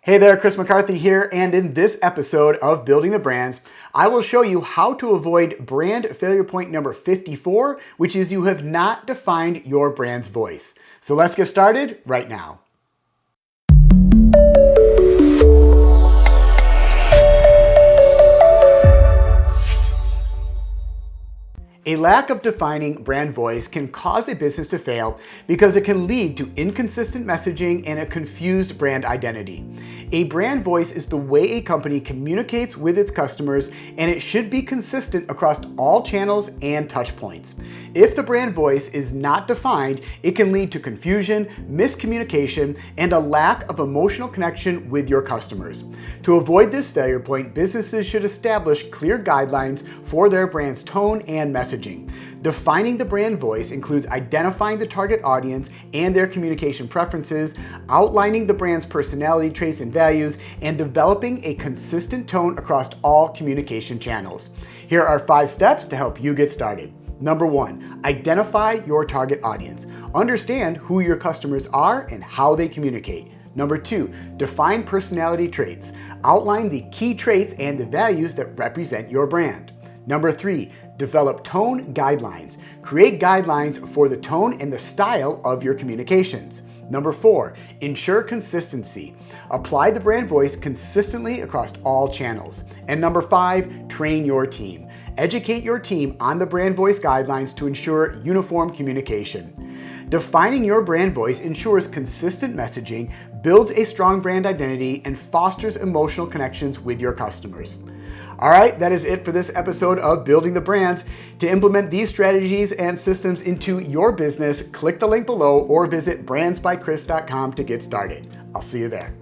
Hey there, Chris McCarthy here, and in this episode of Building the Brands, I will show you how to avoid brand failure point number 54, which is you have not defined your brand's voice. So let's get started right now. A lack of defining brand voice can cause a business to fail because it can lead to inconsistent messaging and a confused brand identity. A brand voice is the way a company communicates with its customers, and it should be consistent across all channels and touch points. If the brand voice is not defined, it can lead to confusion, miscommunication, and a lack of emotional connection with your customers. To avoid this failure point, businesses should establish clear guidelines for their brand's tone and messaging. Defining the brand voice includes identifying the target audience and their communication preferences, outlining the brand's personality traits and values, and developing a consistent tone across all communication channels. Here are 5 steps to help you get started. Number 1, identify your target audience. Understand who your customers are and how they communicate. Number 2, define personality traits. Outline the key traits and the values that represent your brand. Number 3, develop tone guidelines. Create guidelines for the tone and the style of your communications. Number 4, ensure consistency. Apply the brand voice consistently across all channels. And number 5, train your team. Educate your team on the brand voice guidelines to ensure uniform communication. Defining your brand voice ensures consistent messaging, builds a strong brand identity, and fosters emotional connections with your customers. All right, that is it for this episode of Building the Brands. To implement these strategies and systems into your business, click the link below or visit brandsbychris.com to get started. I'll see you there.